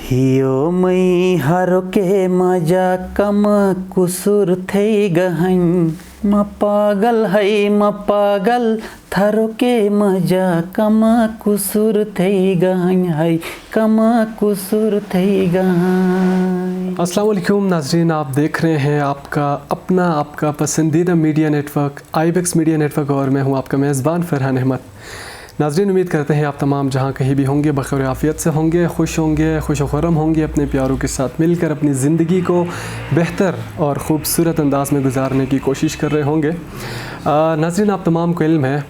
हियो मै हरो के मजा कम कुसुर थई गहन म पागल थारो के मजा कम कुसुर थई गहन है कम कुसुर थई गहन। अस्सलाम वालेकुम नाज़रीन, आप देख रहे हैं आपका पसंदीदा media network Ibex media network और मैं हूं आपका मेज़बान फरहान अहमद। नाज़रीन, उम्मीद करते हैं आप तमाम जहां कहीं भी होंगे बख़ैर आफ़ियत से होंगे, खुश व खुर्रम होंगे, अपने प्यारों के साथ मिलकर अपनी ज़िंदगी को बेहतर और ख़ूबसूरत अंदाज में गुजारने की कोशिश कर रहे होंगे। नाज़रीन, आप तमाम को इल्म है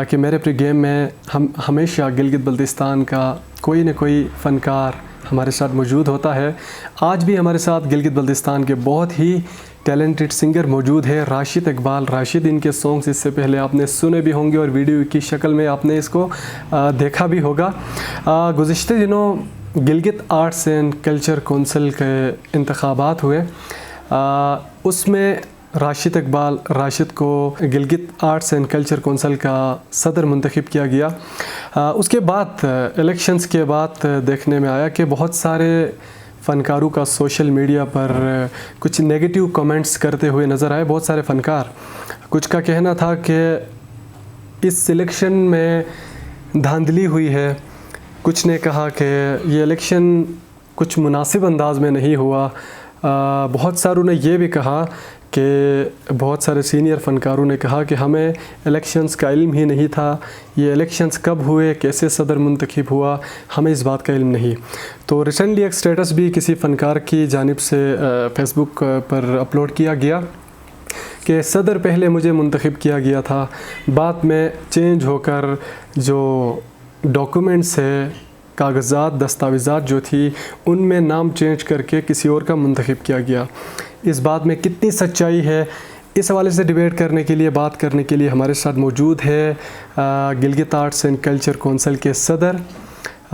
कि मेरे प्री गेम में हम हमेशा गिलगित बल्तिस्तान का कोई न कोई फ़नकार हमारे साथ मौजूद होता है। आज भी हमारे साथ गिलगित बल्तिस्तान के बहुत ही टैलेंटेड सिंगर मौजूद है, राशिद इकबाल। राशिद, इनके सॉन्ग्स इससे पहले आपने सुने भी होंगे और वीडियो की शक्ल में आपने इसको देखा भी होगा। गुज़िश्ते दिनों Gilgit arts and culture council के इंतखाबात हुए, उसमें राशिद को Gilgit arts and culture council का सदर मुंतखब किया गया। उसके बाद इलेक्शंस के बाद देखने में आया कि बहुत सारे फ़नकारों का सोशल मीडिया पर कुछ नेगेटिव कमेंट्स करते हुए नज़र आए। बहुत सारे फ़नकार, कुछ का कहना था कि इस इलेक्शन में धांधली हुई है, कुछ ने कहा कि ये इलेक्शन कुछ मुनासिब अंदाज में नहीं हुआ। बहुत सारों ने ये भी कहा कि बहुत सारे सीनियर फ़नकारों ने कहा कि हमें इलेक्शंस का इल्म ही नहीं था, ये इलेक्शंस कब हुए, कैसे सदर मुंतखब हुआ, हमें इस बात का इल्म नहीं। तो रिसेंटली एक स्टेटस भी किसी फ़नकार की जानिब से फ़ेसबुक पर अपलोड किया गया कि सदर पहले मुझे मुंतखब किया गया था, बाद में चेंज होकर जो डॉक्यूमेंट्स है, कागज़ात दस्तावेज़ात जो थी, उनमें नाम चेंज करके किसी और का मुंतखब किया गया। इस बात में कितनी सच्चाई है, इस हवाले से डिबेट करने के लिए, बात करने के लिए हमारे साथ मौजूद है Gilgit arts and culture council के सदर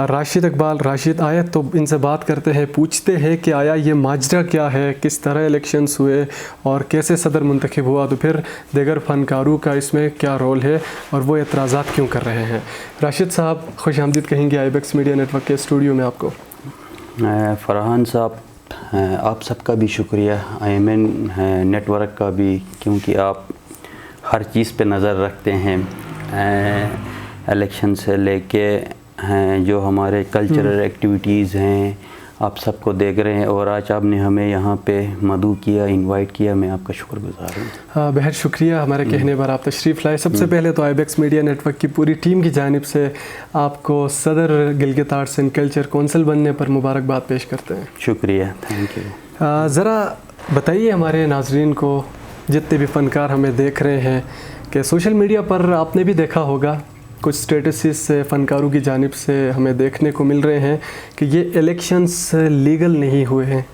राशिद इकबाल। राशिद, आए तो इनसे बात करते हैं, पूछते हैं कि आया ये माजरा क्या है, किस तरह इलेक्शंस हुए और कैसे सदर मुंतखब हुआ, तो फिर दीगर फ़नकारों का इसमें क्या रोल है और वो एतराज़ात क्यों कर रहे हैं। राशिद साहब, खुश आमदीद कहेंगे आईबेक्स मीडिया नेटवर्क के स्टूडियो में आपको। फरहान साहब, आप सबका भी शुक्रिया, IMN नेटवर्क का भी, क्योंकि आप हर चीज़ पे नज़र रखते हैं। इलेक्शन से लेके जो हमारे कल्चरल एक्टिविटीज़ हैं, आप सबको देख रहे हैं, और आज आपने हमें यहाँ पे मदऊ किया, इनवाइट किया, मैं आपका शुक्रगुज़ार हूँ। हाँ, बेहद शुक्रिया हमारे कहने पर आप तशरीफ़ लाए। सबसे पहले तो आईबेक्स मीडिया नेटवर्क की पूरी टीम की जानिब से आपको सदर Gilgit arts and culture council बनने पर मुबारकबाद पेश करते हैं। शुक्रिया, थैंक यू। ज़रा बताइए हमारे नाज़रीन को, जितने भी फ़नकार हमें देख रहे हैं, कि सोशल मीडिया पर आपने भी देखा होगा कुछ स्टेटसेस से फ़नकारों की जानिब से हमें देखने को मिल रहे हैं कि ये इलेक्शंस लीगल नहीं हुए हैं।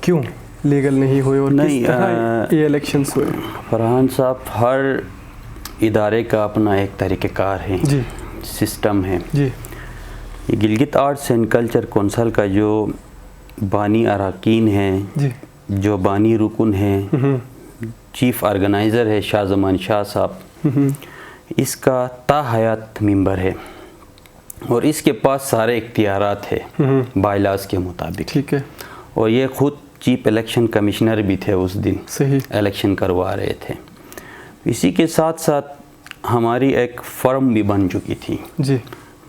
क्यों लीगल नहीं हुए और किस तरह ये इलेक्शंस हुए? फरहान साहब, हर इदारे का अपना एक तरीक़ेकार है जी, सिस्टम है जी। ये Gilgit arts and culture council का जो बानी अरकान हैं जी, जो बानी रुकन हैं, चीफ़ ऑर्गेनाइज़र है शाह ज़मान शाह साहब, इसका ताहयात मेंबर है और इसके पास सारे इख्तियारात है बायलाज़ के मुताबिक। ठीक है। और ये ख़ुद चीफ इलेक्शन कमिश्नर भी थे, उस दिन सही इलेक्शन करवा रहे थे। इसी के साथ साथ हमारी एक फर्म भी बन चुकी थी जी,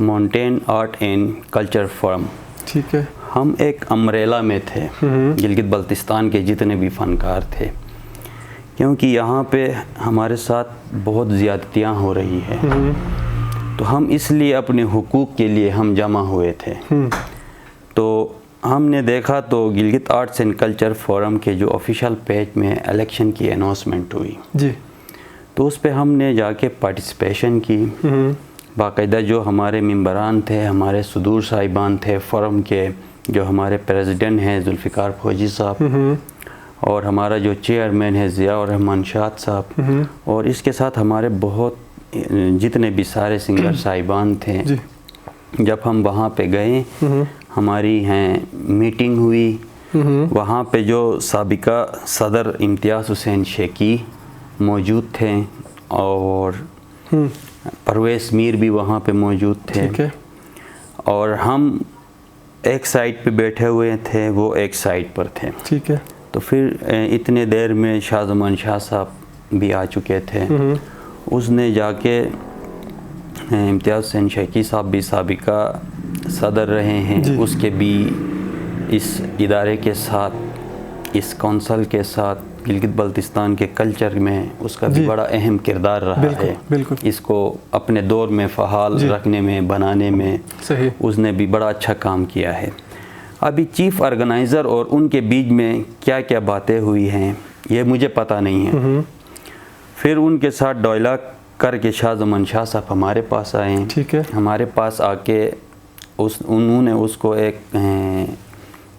mountain art and culture firm. ठीक है। हम एक अम्ब्रेला में थे, गिलगित बल्तिस्तान के जितने भी फ़नकार थे, क्योंकि यहाँ पे हमारे साथ बहुत ज़्यादतियाँ हो रही है, तो हम इसलिए अपने हुकूक के लिए हम जमा हुए थे। तो हमने देखा तो Gilgit arts and culture forum के जो ऑफिशियल पेज में इलेक्शन की अनाउंसमेंट हुई जी, तो उस पर हमने जाके पार्टिसिपेशन की। बाकायदा जो हमारे मेंबरान थे, हमारे सदूर साहिबान थे फोरम के, जो हमारे प्रेसिडेंट हैं जुल्फ़िकार फौजी साहब, और हमारा जो चेयरमैन है ज़ियाउर रहमान शाद साहब, और इसके साथ हमारे बहुत जितने भी सारे सिंगर साहिबान थे। जब हम वहाँ पे गए, हमारी मीटिंग हुई, वहाँ पे जो साबिका सदर इम्तियाज़ हुसैन शेखी मौजूद थे और परवेज़ मीर भी वहाँ पे मौजूद थे। और हम ایک سائٹ پہ بیٹھے ہوئے تھے، وہ ایک سائٹ پر تھے. ٹھیک ہے. تو پھر اتنے دیر میں شاہ زمان شاہ صاحب بھی آ چکے تھے. اس نے جا کے امتیاز حسین شیخی صاحب بھی سابقہ صدر رہے ہیں، اس کے بھی اس ادارے کے ساتھ، اس کونسل کے ساتھ گلگت بلتستان کے کلچر میں اس کا بھی بڑا اہم کردار رہا ہے. اس کو اپنے دور میں فعال رکھنے میں، بنانے میں اس نے بھی بڑا اچھا کام کیا ہے. ابھی چیف آرگنائزر اور ان کے بیچ میں کیا کیا باتیں ہوئی ہیں یہ مجھے پتہ نہیں ہے. پھر ان کے ساتھ ڈائلاگ کر کے شاہ زمان شاہ صاحب ہمارے پاس آئے ہیں. ٹھیک ہے. ہمارے پاس آ کے انہوں نے اس کو ایک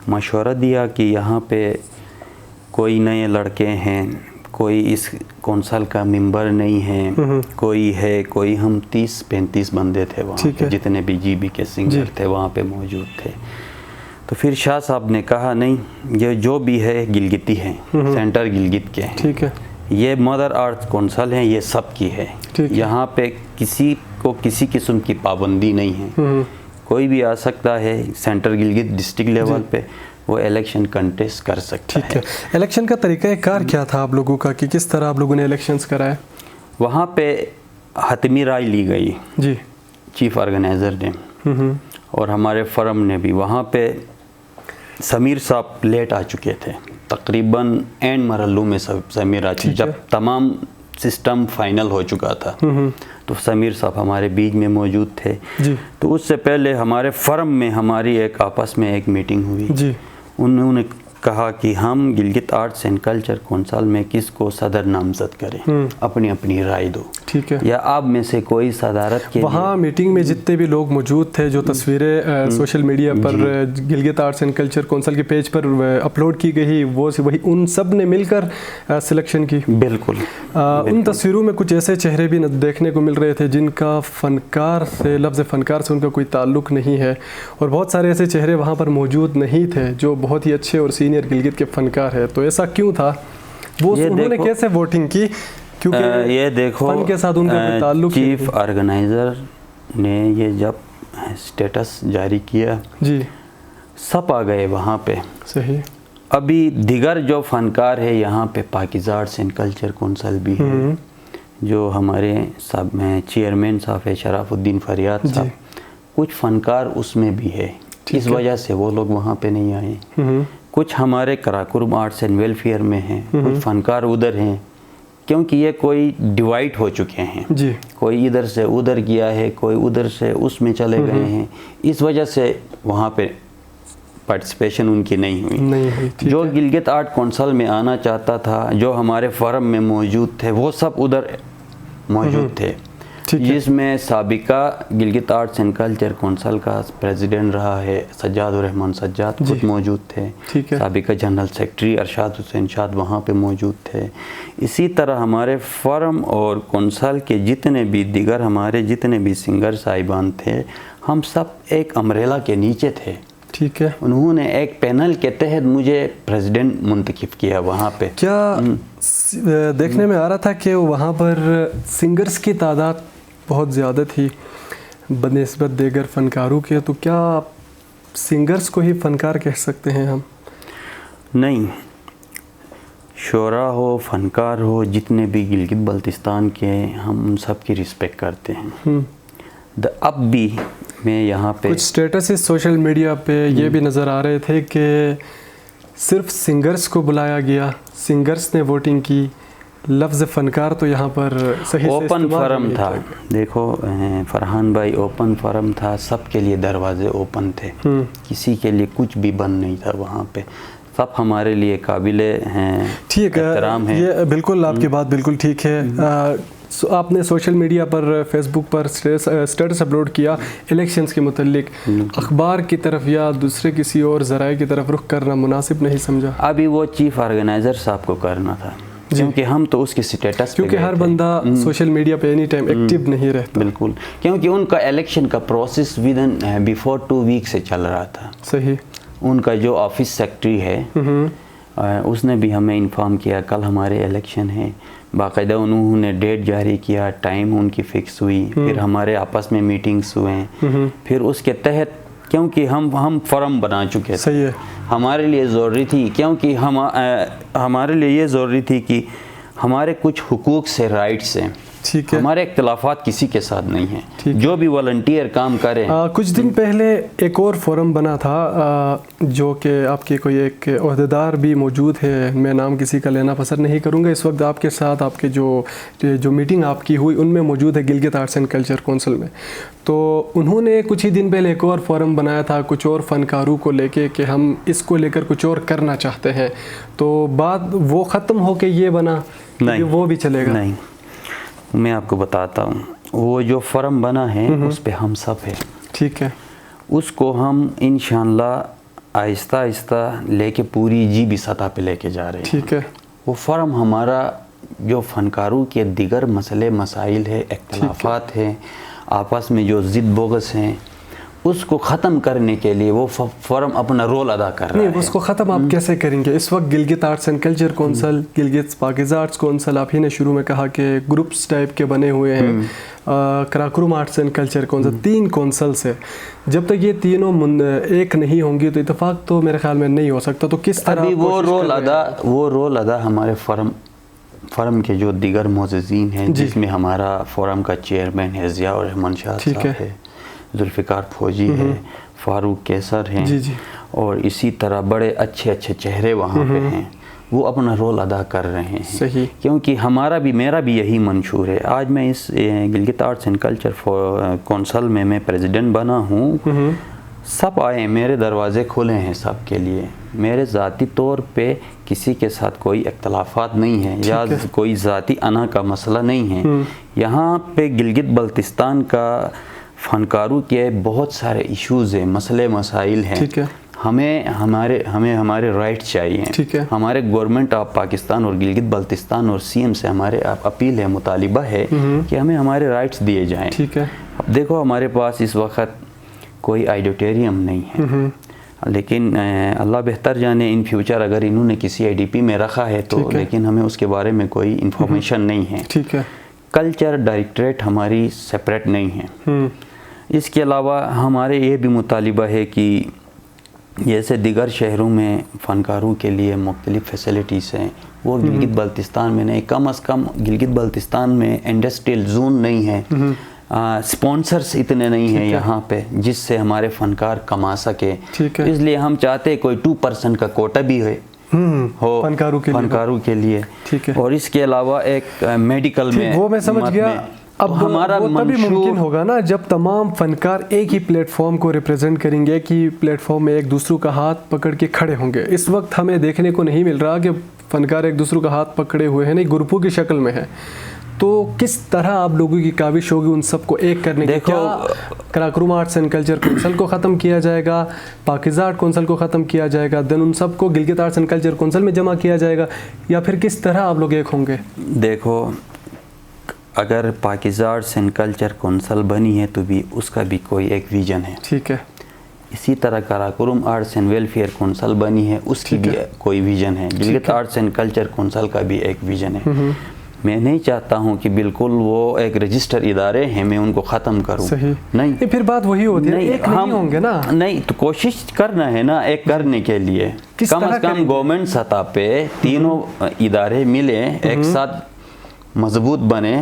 مشورہ دیا کہ یہاں پہ کوئی نئے لڑکے ہیں، کوئی اس کونسل کا ممبر نہیں ہے، کوئی ہے، کوئی ہم 30-35 بندے تھے وہاں پہ، جتنے بھی جی بی کے سنگر تھے وہاں پہ موجود تھے. تو پھر شاہ صاحب نے کہا نہیں، یہ جو بھی ہے گلگتی ہیں، سینٹر گلگت کے ہیں. ٹھیک ہے. یہ مدر ارتھ کونسل ہیں، یہ سب کی ہے. یہاں پہ کسی کو کسی قسم کی پابندی نہیں ہے، کوئی بھی آ سکتا ہے. سینٹر گلگت ڈسٹرکٹ لیول پہ وہ الیکشن کنٹیسٹ کر سکتا ہے. الیکشن کا طریقہ کار کیا تھا آپ لوگوں کا، کہ کس طرح آپ لوگوں نے الیکشنز کرائے؟ وہاں پہ حتمی رائے لی گئی جی چیف آرگنائزر نے، اور ہمارے فرم نے بھی. وہاں پہ سمیر صاحب لیٹ آ چکے تھے، تقریباً اینڈ مرحلوں میں سمیر آ چکے، جب تمام سسٹم فائنل ہو چکا تھا تو سمیر صاحب ہمارے بیچ میں موجود تھے. تو اس سے پہلے ہمارے فرم میں ہماری ایک آپس میں ایک میٹنگ ہوئی. انہوں نے کہا کہ ہم Gilgit arts and culture council میں کس کو صدر نامزد کریں، اپنی اپنی رائے دو. ٹھیک ہے. یا آپ میں سے کوئی صدارت کے وہاں میٹنگ میں جتنے بھی لوگ موجود تھے، جو تصویریں social media per Gilgit arts and culture council کے پیج پر اپلوڈ کی گئی، وہ وہی ان سب نے مل کر سلیکشن کی. بالکل. ان تصویروں میں کچھ ایسے چہرے بھی دیکھنے کو مل رہے تھے جن کا فنکار سے، لفظ فنکار سے ان کا کوئی تعلق نہیں ہے، اور بہت سارے ایسے چہرے وہاں پر موجود نہیں تھے جو بہت ہی اچھے اور سینئر گلگت کے فنکار ہے. تو ایسا کیوں تھا؟ وہ انہوں نے کیسے ووٹنگ کی؟ کیونکہ یہ دیکھو، فن کے ساتھ ان کا کوئی تعلق چیف آرگنائزر نے یہ جب سٹیٹس جاری کیا، سب آ گئے وہاں پہ. صحیح. ابھی دیگر جو فنکار ہے یہاں پہ پاکیزہ آرٹس اینڈ کلچر کونسل بھی ہے، جو ہمارے چیئرمین صاحب ہے شراف الدین فریاد صاحب، کچھ فنکار اس میں بھی ہے، اس وجہ سے وہ لوگ وہاں پہ نہیں آئے. کچھ ہمارے کراکرم آرٹس اینڈ ویلفیئر میں ہیں، کچھ فنکار ادھر ہیں، کیونکہ یہ کوئی ڈیوائڈ ہو چکے ہیں. کوئی ادھر سے ادھر گیا ہے، کوئی ادھر سے اس میں چلے گئے ہیں، اس وجہ سے وہاں پہ پارٹیسپیشن ان کی نہیں ہوئی. جو گلگت آرٹ کونسل میں آنا چاہتا تھا، جو ہمارے فرم میں موجود تھے، وہ سب ادھر موجود تھے، جس میں سابقہ Gilgit arts and culture council کا پریزیڈنٹ رہا ہے سجاد الرحمان سجاد، خود موجود تھے. سابقہ جنرل سیکرٹری ارشاد حسین شاد وہاں پہ موجود تھے. اسی طرح ہمارے فرم اور کونسل کے جتنے بھی دیگر ہمارے جتنے بھی سنگر صاحبان تھے، ہم سب ایک امبریلا کے نیچے تھے. ٹھیک ہے. انہوں نے ایک پینل کے تحت مجھے پریزیڈنٹ منتخب کیا. وہاں پہ کیا دیکھنے میں آ رہا تھا کہ وہاں پر سنگرز کی تعداد بہت زیادہ تھی بنسبت دیگر فنکاروں کے، تو کیا سنگرز کو ہی فنکار کہہ سکتے ہیں ہم؟ نہیں، شعراء ہو، فنکار ہو، جتنے بھی گلگت بلتستان کے، ہم ان سب کی رسپیکٹ کرتے ہیں. اب بھی میں یہاں پہ کچھ سٹیٹسز سوشل میڈیا پہ یہ بھی نظر آ رہے تھے کہ صرف سنگرز کو بلایا گیا، سنگرز نے ووٹنگ کی، لفظ فنکار تو یہاں پر صحیح اوپن فورم تھا. دیکھو فرحان بھائی، اوپن فورم تھا، سب کے لیے دروازے اوپن تھے، کسی کے لیے کچھ بھی بند نہیں تھا. وہاں پہ سب ہمارے لیے قابل احترام ہے. یہ بالکل آپ کی بات بالکل ٹھیک ہے. آپ نے سوشل میڈیا پر، فیس بک پر سٹیٹس اپلوڈ کیا الیکشنز کے متعلق، اخبار کی طرف یا دوسرے کسی اور ذرائع کی طرف رخ کرنا مناسب نہیں سمجھا؟ ابھی وہ چیف آرگنائزر صاحب کو کرنا تھا، کیونکہ ہم تو اس کی سٹیٹس، کیونکہ ہر بندہ سوشل میڈیا پہ اینی ٹائم ایکٹیو نہیں رہتا. بالکل، کیونکہ ان کا الیکشن کا پروسیس بیفور 2 ویک سے چل رہا تھا. صحیح. ان کا جو آفس سیکرٹری ہے اس نے بھی ہمیں انفارم کیا کل ہمارے الیکشن ہیں. باقاعدہ انہوں نے ڈیٹ جاری کیا، ٹائم ان کی فکس ہوئی، پھر ہمارے آپس میں میٹنگز ہوئے، پھر اس کے تحت کیونکہ ہم فرم بنا چکے تھے. صحیح ہے. ہمارے لیے ضروری تھی کیونکہ ہمارے لیے یہ ضروری تھی کہ ہمارے کچھ حقوق سے رائٹس ہیں. ٹھیک ہے. ہمارے اختلافات کسی کے ساتھ نہیں ہیں. جو بھی والنٹیئر کام کرے. کچھ دن پہلے ایک اور فورم بنا تھا جو کہ آپ کے کوئی ایک عہدیدار بھی موجود ہے, میں نام کسی کا لینا پسند نہیں کروں گا. اس وقت آپ کے ساتھ آپ کے جو میٹنگ آپ کی ہوئی ان میں موجود ہے Gilgit arts and culture council میں. تو انہوں نے کچھ ہی دن پہلے ایک اور فورم بنایا تھا کچھ اور فنکاروں کو لے کے کہ ہم اس کو لے کر کچھ اور کرنا چاہتے ہیں. تو بعد وہ ختم ہو کے یہ بنا کہ وہ بھی چلے گا. نہیں, میں آپ کو بتاتا ہوں, وہ جو فرم بنا ہے اس پہ ہم سب ہے. ٹھیک ہے. اس کو ہم انشاءاللہ آہستہ آہستہ لے کے پوری جی بی سطح پہ لے کے جا رہے ہیں. ٹھیک ہے. وہ فرم ہمارا جو فنکاروں کے دیگر مسئلے مسائل ہے, اختلافات ہیں, آپس میں جو ضد بغض ہیں, اس کو ختم کرنے کے لیے وہ فرم اپنا رول ادا کر رہا ہے. نہیں, اس کو ختم آپ کیسے کریں گے؟ اس وقت Gilgit arts and culture council, Gilgit پاکیزہ آرٹس کونسل, آپ ہی نے شروع میں کہا کہ گروپس ٹائپ کے بنے ہوئے ہیں. Karakoram arts and culture council, 3 councils ہے. جب تک یہ تینوں ایک نہیں ہوں گی تو اتفاق تو میرے خیال میں نہیں ہو سکتا. تو کس طرح ابھی وہ رول ادا ہمارے فرم کے جو دیگر معززین ہیں, جس میں ہمارا فورم کا چیئرمین ہے ضیاء الرحمن شاہ صاحب ہے, ذوالفقار فوجی ہے, فاروق کیسر ہیں, اور اسی طرح بڑے اچھے چہرے وہاں پہ ہیں, وہ اپنا رول ادا کر رہے ہیں. صحیح. کیونکہ میرا بھی یہی منشور ہے. آج میں اس Gilgit arts and culture council میں پریزیڈنٹ بنا ہوں. سب آئے, میرے دروازے کھلے ہیں سب کے لیے. میرے ذاتی طور پہ کسی کے ساتھ کوئی اختلافات نہیں ہیں یا کوئی ذاتی انا کا مسئلہ نہیں ہے. یہاں پہ گلگت بلتستان کا فنکاروں کے بہت سارے ایشوز ہیں, مسئلے مسائل ہیں. ہمیں ہمارے رائٹس چاہیے. ہمارے گورنمنٹ آف پاکستان اور گلگت بلتستان اور سی ایم سے ہمارے اپیل ہے, مطالبہ ہے کہ ہمیں ہمارے رائٹس دیے جائیں. اب دیکھو, ہمارے پاس اس وقت کوئی آڈیٹوریم نہیں ہے, لیکن اللہ بہتر جانے ان فیوچر اگر انہوں نے کسی آئی ڈی پی میں رکھا ہے تو, لیکن ہمیں اس کے بارے میں کوئی انفارمیشن نہیں ہے. کلچر ڈائریکٹریٹ ہماری سپریٹ نہیں ہے. اس کے علاوہ ہمارے یہ بھی مطالبہ ہے کہ جیسے دیگر شہروں میں فنکاروں کے لیے مختلف فیسلٹیز ہیں, وہ گلگت بلتستان میں نہیں. کم از کم گلگت بلتستان میں انڈسٹریل زون نہیں ہے, سپانسرز اتنے نہیں ہیں یہاں پہ جس سے ہمارے فنکار کما سکے. اس لیے ہم چاہتے کوئی 2% کا کوٹا بھی ہو فنکاروں کے لیے. اور اس کے علاوہ ایک میڈیکل میں, وہ میں سمجھ گیا. اب ہمارا وہ تبھی ممکن ہوگا نا جب تمام فنکار ایک ہی پلیٹ فارم کو ریپرزینٹ کریں گے, ایک ہی پلیٹ فارم میں ایک دوسروں کا ہاتھ پکڑ کے کھڑے ہوں گے. اس وقت ہمیں دیکھنے کو نہیں مل رہا کہ فنکار ایک دوسروں کا ہاتھ پکڑے ہوئے ہیں, نہیں گروپوں کی شکل میں ہے. تو کس طرح آپ لوگوں کی کاوش ہوگی ان سب کو ایک کرنے کی؟ کیا Karakoram arts and culture council کو ختم کیا جائے گا, پاکیزہ آرٹ کونسل کو ختم کیا جائے گا, دین ان سب کو Gilgit arts and culture council میں جمع کیا جائے گا, یا پھر کس طرح آپ لوگ ایک ہوں گے؟ دیکھو, اگر پاکیزہ آرٹس اینڈ کلچر کونسل بنی ہے تو بھی اس کا بھی کوئی ایک ویژن ہے. ٹھیک ہے. اسی طرح Karakoram arts and welfare council بنی ہے, اس کی بھی کوئی ویژن ہے. Gilgit arts and culture council کا بھی ایک ویژن ہے. میں نہیں چاہتا ہوں کہ بالکل وہ ایک رجسٹر ادارے ہیں میں ان کو ختم کروں. نہیں, پھر بات وہی ہوتی ہے, ایک نہیں ہوں گے نا. نہیں, تو کوشش کرنا ہے نا ایک کرنے کے لیے. کم از کم گورنمنٹ سطح پہ تینوں ادارے ملیں, ایک ساتھ مضبوط بنے,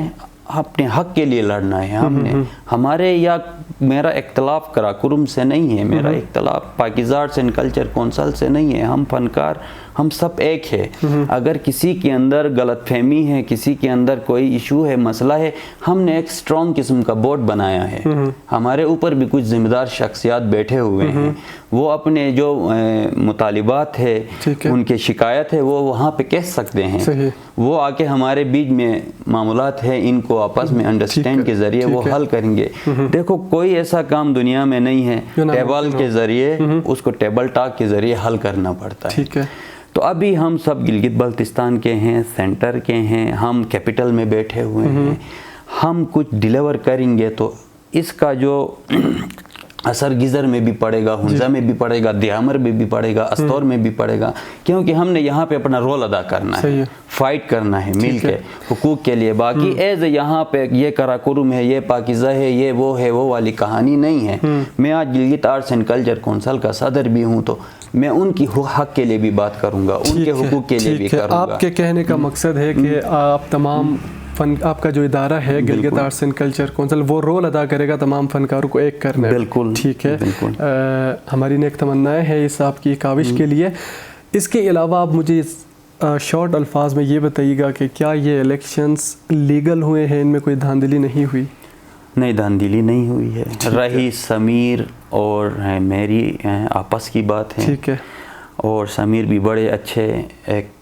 اپنے حق کے لیے لڑنا ہے. ہم نے ہمارے یا میرا اختلاف قراقرم سے نہیں ہے, میرا اختلاف پاکیزہ آرٹس اینڈ کلچر کونسل سے نہیں ہے. ہم فنکار ہم سب ایک ہے. اگر کسی کے اندر غلط فہمی ہے, کسی کے اندر کوئی ایشو ہے, مسئلہ ہے, ہم نے ایک سٹرونگ قسم کا بورڈ بنایا ہے. ہمارے اوپر بھی کچھ ذمہ دار شخصیات بیٹھے ہوئے ہیں, وہ اپنے جو مطالبات ہے, ان کے شکایت ہے, وہ وہاں پہ کہہ سکتے ہیں. وہ آ کے ہمارے بیچ میں معاملات ہے, ان کو آپس میں انڈرسٹینڈ کے ذریعے وہ حل کریں گے. دیکھو, کوئی ایسا کام دنیا میں نہیں ہے ٹیبل کے ذریعے, اس کو ٹیبل ٹاک کے ذریعے حل کرنا پڑتا ہے. تو ابھی ہم سب گلگت بلتستان کے ہیں, سینٹر کے ہیں, ہم کیپٹل میں بیٹھے ہوئے ہیں. ہم کچھ ڈیلیور کریں گے تو اس کا جو असर गिज़र में भी पड़ेगा, हुंजा में भी पड़ेगा, दियामर में भी पड़ेगा, अस्तौर में भी पड़ेगा, क्योंकि हमने यहाँ पे अपना रोल अदा करना है, फाइट करना है मिल के हुकूक के लिए। बाकी एज यहाँ पे ये कराकुरुम है, ये पाकिज़ा है, ये वो वाली कहानी नहीं है। मैं आज Gilgit arts and culture council का सदर भी हूँ, तो मैं उनकी हक के लिए भी बात करूँगा, उनके हुकूक के लिए भी करूँगा। आपके कहने का मकसद है कि आप तमाम आपका जो इदारा है Gilgit arts and culture council, वो रोल अदा करेगा तमाम फनकारों को एक करने। बिल्कुल ठीक है, हमारी नेक तमन्नाएं हैं इस आपकी काविश के लिए। इसके अलावा आप मुझे शॉर्ट अल्फाज में ये बताइएगा कि क्या ये इलेक्शंस लीगल हुए हैं, इनमें कोई धांधली नहीं हुई? नहीं, धांधली नहीं हुई है। रही समीर और मेरी आपस की बात है। ठीक है। और समीर भी बड़े अच्छे एक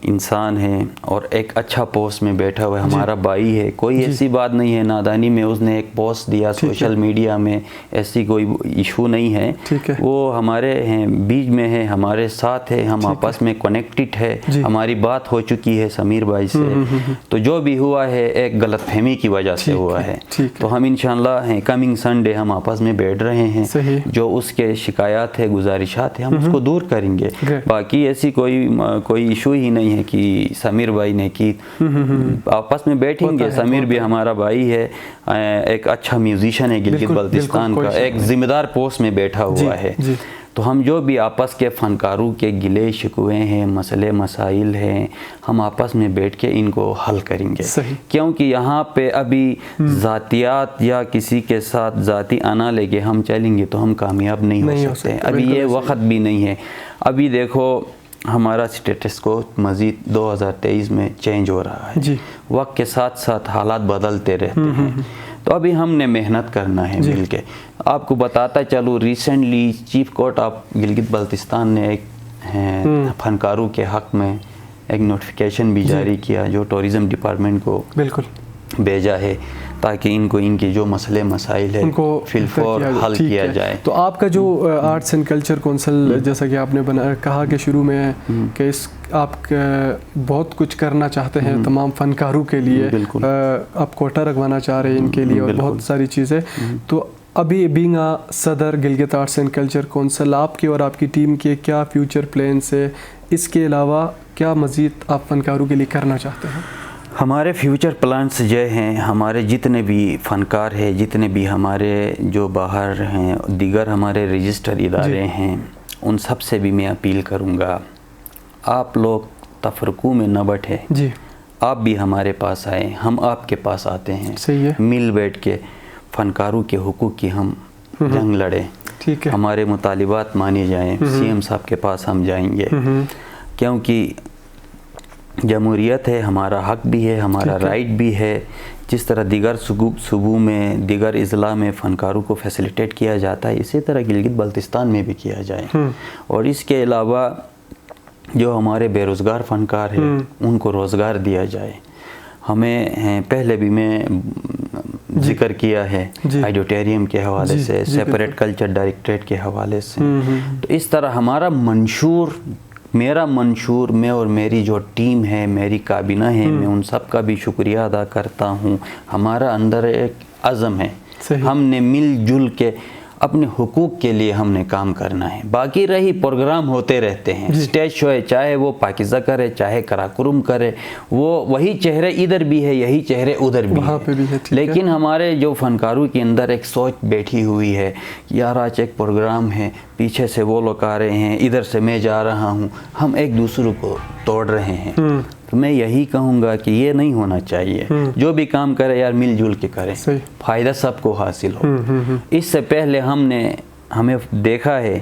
इंसान है और एक अच्छा पोस्ट में बैठा हुआ है, हमारा भाई है। कोई ऐसी बात नहीं है, नादानी में उसने एक पोस्ट दिया सोशल मीडिया में, ऐसी कोई इशू नहीं है। वो हमारे बीच में है, हमारे साथ है, हम आपस में कनेक्टेड है, हमारी बात हो चुकी है समीर भाई से। तो जो भी हुआ है एक गलतफहमी की वजह से हुआ है। तो हम इंशाल्लाह कमिंग संडे हम आपस में बैठ रहे हैं, जो उसके शिकायत है, गुजारिशात है, हम उसको दूर करेंगे। बाकी ऐसी कोई इशू ही नहीं है कि समीर भाई ने की, आपस में बैठेंगे। समीर भी हमारा भाई है, एक अच्छा म्यूजिशियन है गिलगित बल्तिस्तान का, एक जिम्मेदार पोस्ट में बैठा हुआ है। तो हम जो भी आपस के फनकारों के गिले शिकवे हैं, मसले मसाइल हैं, हम आपस में बैठ के इनको हल करेंगे। क्योंकि यहाँ पे अभी ज़ातियात या किसी के साथ ज़ाती आना लेके हम चलेंगे तो हम कामयाब नहीं हो सकते। अभी ये वक्त भी नहीं है। अभी देखो हमारा स्टेटस को मज़ीद 2023 में चेंज हो रहा है, वक्त के साथ साथ हालात बदलते रहते हैं। तो अभी हमने मेहनत करना है मिल के। आपको बताता चलूँ, recently chief court of Gilgit Baltistan ने एक फनकारों के हक में एक नोटिफिकेशन भी जारी किया, जो टूरिज़म डिपार्टमेंट को भेजा है, ताकि इनके जो मसले मसाइल है उनको फिलफौर हल किया जाए। तो आपका जो आर्ट्स एंड कल्चर कौंसिल, जैसा कि आपने कहा कि शुरू में कि आप बहुत कुछ करना चाहते हैं तमाम फनकारों के लिए, आप कोटा रखवाना चाह रहे हैं इनके लिए और बहुत सारी चीज़ें। तो अभी बीइंग सदर Gilgit arts and culture council, आपके और आपकी टीम के क्या फ्यूचर प्लान्स है? इसके अलावा क्या मज़ीद आप फनकारों के लिए करना चाहते हैं? हमारे फ्यूचर प्लान्स जो हैं, हमारे जितने भी फ़नकार हैं, जितने भी हमारे जो बाहर हैं, दीगर हमारे रजिस्टर इदारे हैं, उन सब से भी मैं अपील करूँगा, आप लोग तफरक़ों में न बैठे, आप भी हमारे पास आए, हम आपके पास आते हैं। सही है। मिल बैठ के फ़नकारों के हुकूक की हम जंग लड़ें। ठीक है। हमारे मुतालिबात माने जाएँ, CM साहब के पास हम जाएंगे, क्योंकि जमहूरियत है, हमारा हक भी है, हमारा राइट भी है। जिस तरह दीगर सूबों में, दीगर अज़ला में फ़नकारों को फैसिलिटेट किया जाता है, इसी तरह गिलगित बल्तिस्तान में भी किया जाए। और इसके अलावा जो हमारे बेरोज़गार फ़नकार हैं उनको रोज़गार दिया जाए। हमें पहले भी मैं जिक्र किया है ऑडिटोरियम के हवाले से, सेपरेट कल्चर डायरेक्टरेट के हवाले से। तो इस तरह हमारा मंशूर, मेरा मंशूर, मैं और मेरी जो टीम है, मेरी काबिना है, मैं उन सब का भी शुक्रिया अदा करता हूँ। हमारा अंदर एक अज़म है, हमने मिलजुल के अपने हुकूक के लिए हमने काम करना है। बाकी रही प्रोग्राम होते रहते हैं, स्टेज शो है, चाहे वो पाकिज़ा करे, चाहे कराकुरुम करे, वो वही चेहरे इधर भी है, यही चेहरे उधर भी है। लेकिन हमारे जो फनकारों के अंदर एक सोच बैठी हुई है, यार आज एक प्रोग्राम है, पीछे से वो लोग आ रहे हैं, इधर से मैं जा रहा हूँ, हम एक दूसरे को तोड़ रहे हैं। तो मैं यही कहूँगा कि ये नहीं होना चाहिए। जो भी काम करे यार मिलजुल के करें, फ़ायदा सबको हासिल हो। इससे पहले हमें देखा है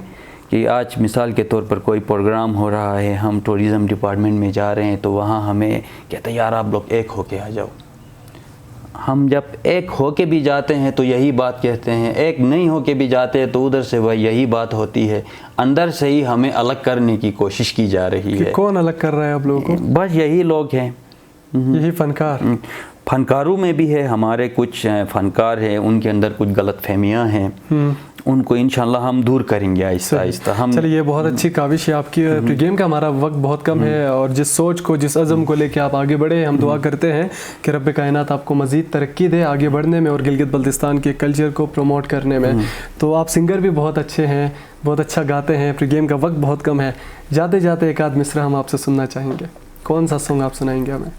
कि आज मिसाल के तौर पर कोई प्रोग्राम हो रहा है, हम टूरिज़म डिपार्टमेंट में जा रहे हैं, तो वहाँ हमें कहते यार आप लोग एक होके आ जाओ। हम जब एक होके भी जाते हैं तो यही बात कहते हैं, एक नहीं होके भी जाते हैं तो उधर से वह यही बात होती है। अंदर से ही हमें अलग करने की कोशिश की जा रही है। कौन अलग कर रहा है आप लोगों को? बस यही लोग हैं, यही फनकार। फनकारों में भी है, हमारे कुछ फनकार हैं, उनके अंदर कुछ गलत फहमियाँ हैं उनको इंशाल्लाह हम दूर करेंगे आहिस्ता आहिस्ता। हम चलिए, ये बहुत अच्छी काविश है आपकी। प्री गेम का हमारा वक्त बहुत कम है और जिस सोच को, जिस अज़म को लेके आप आगे बढ़े, हम दुआ करते हैं कि रब कायनात आपको मज़ीद तरक्की दे आगे बढ़ने में और गिलगित बल्तिस्तान के कल्चर को प्रमोट करने में। तो आप सिंगर भी बहुत अच्छे हैं, बहुत अच्छा गाते हैं। प्री गेम का वक्त बहुत कम है, जाते जाते एक आध मिसरा हम आपसे सुनना चाहेंगे। कौन सा सॉन्ग आप सुनाएंगे हमें?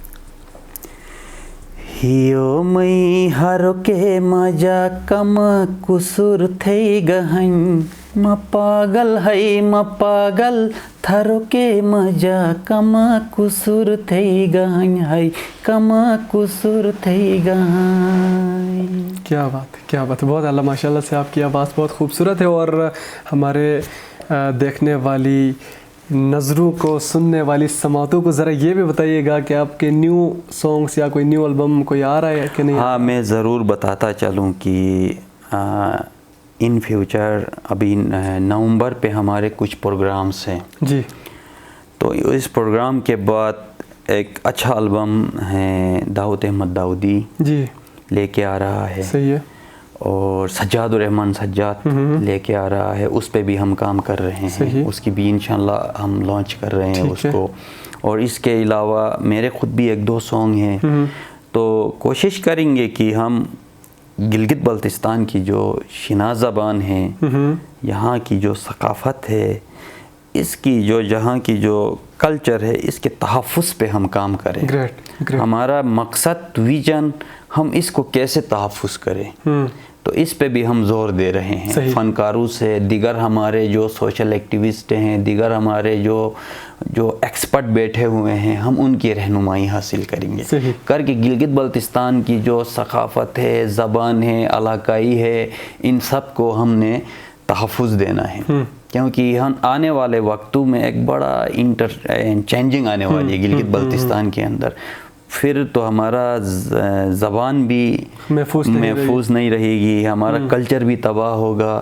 हियो मई हरो के मजा कम कुसुर थे गहन म पागल है म पागल थारो के मजा कम कुसुर थे गहन है कम कुसुर थे गहन। क्या बात है, क्या बात है, बहुत अल्लाह माशाल्लाह से आपकी आवाज़ बहुत खूबसूरत है। और हमारे देखने वाली नज़रों को, सुनने वाली समातों को ज़रा ये भी बताइएगा कि आपके न्यू सॉन्ग्स या कोई न्यू एल्बम कोई आ रहा है कि नहीं? हाँ, मैं ज़रूर बताता चलूँ कि इन फ्यूचर अभी नवंबर पे हमारे कुछ प्रोग्राम्स हैं जी। तो इस प्रोग्राम के बाद एक अच्छा एल्बम है दाऊद अहमद दाऊदी जी लेके आ रहा है। सही है। और सज्जादुर रहमान सज्जाद लेके आ रहा है, उस पे भी हम काम कर रहे हैं। उसकी भी इंशाल्लाह हम लॉन्च कर रहे हैं उसको। और इसके अलावा मेरे ख़ुद भी एक दो सॉन्ग हैं, तो कोशिश करेंगे कि हम गिलगित बल्तिस्तान की जो शिनाज़ ज़बान है, यहाँ की जो सकाफ़त है, इसकी जो जहाँ की जो कल्चर है, इसके तहफ़्फ़ुज़ पे हम काम करें। ग्रेट। हमारा मकसद, विजन, हम इसको कैसे तहफ़्फ़ुज़ करें, तो इस पे भी हम ज़ोर दे रहे हैं। फ़नकारों से, दिगर हमारे जो सोशल एक्टिविस्ट हैं, दिगर हमारे जो एक्सपर्ट बैठे हुए हैं, हम उनकी रहनुमाई हासिल करेंगे करके गिलगित बल्तिस्तान की जो सकाफ़त है, ज़बान है, इलाकाई है, इन सब को हमने तहफ़्फ़ुज़ देना है। क्योंकि हम आने वाले वक्तों में एक बड़ा चेंजिंग आने वाली है गिलगित बल्तिस्तान के अंदर। फिर तो हमारा ज़बान भी महफूज नहीं रहेगी, हमारा कल्चर भी तबाह होगा।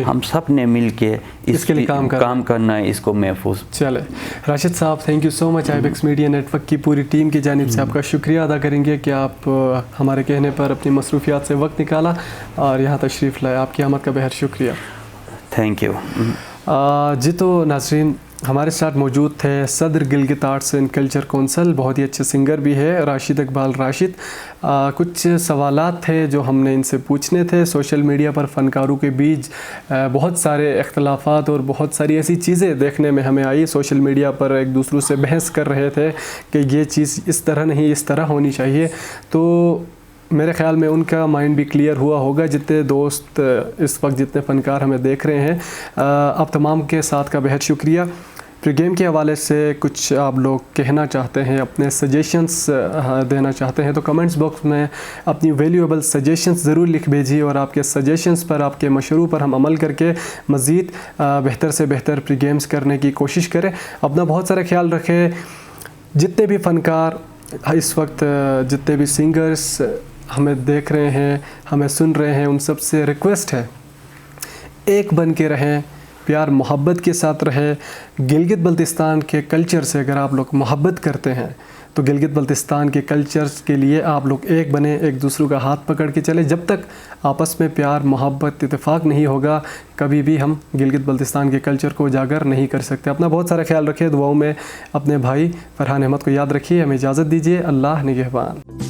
हम सब ने मिल के इसके लिए काम करना है, इसको महफूज। चले राशिद साहब, thank you so much. Ibex media network की पूरी टीम की जानिब से आपका शुक्रिया अदा करेंगे कि आप हमारे कहने पर अपनी मसरूफियात से वक्त निकाला और यहाँ तशरीफ़ लाए। आपकी आमद का बेहद शुक्रिया। Thank you ji. तो नाज़रीन, हमारे साथ मौजूद थे सदर Gilgit arts and culture council, बहुत ही अच्छे सिंगर भी है राशिद इकबाल राशिद। कुछ सवालात थे जो हमने इनसे पूछने थे। सोशल मीडिया पर फ़नकारों के बीच बहुत सारे इख्तलाफात और बहुत सारी ऐसी चीज़ें देखने में हमें आई। सोशल मीडिया पर एक दूसरों से बहस कर रहे थे कि ये चीज़ इस तरह नहीं, इस तरह होनी चाहिए। तो मेरे ख़्याल में उनका माइंड भी क्लियर हुआ होगा। जितने दोस्त इस वक्त, जितने फ़नकार हमें देख रहे हैं, आप तमाम के साथ का बेहद शुक्रिया। प्री गेम के हवाले से कुछ आप लोग कहना चाहते हैं, अपने सजेशंस देना चाहते हैं, तो कमेंट्स बॉक्स में अपनी वैल्यूएबल सजेशंस ज़रूर लिख भेजिए और आपके सजेशंस पर, आपके मशवरों पर हम अमल करके मज़ीद बेहतर से बेहतर प्री गेम्स करने की कोशिश करें। अपना बहुत सारा ख्याल रखें। जितने भी फ़नकार इस वक्त, जितने भी सिंगर्स हमें देख रहे हैं, हमें सुन रहे हैं, उन सब से रिक्वेस्ट है, एक बन के रहें, प्यार मोहब्बत के साथ रहें। गिलगित बल्तिस्तान के कल्चर से अगर आप लोग मोहब्बत करते हैं तो गिलगित बल्तिस्तान के कल्चर्स के लिए आप लोग एक बने, एक दूसरों का हाथ पकड़ के चले। जब तक आपस में प्यार मोहब्बत इत्तेफाक नहीं होगा, कभी भी हम गिलगित बल्तिस्तान के कल्चर को उजागर नहीं कर सकते। अपना बहुत सारा ख्याल रखिए। दुआओं में अपने भाई फरहान अहमद को याद रखिए। हमें इजाज़त दीजिए। अल्लाह निगहबान।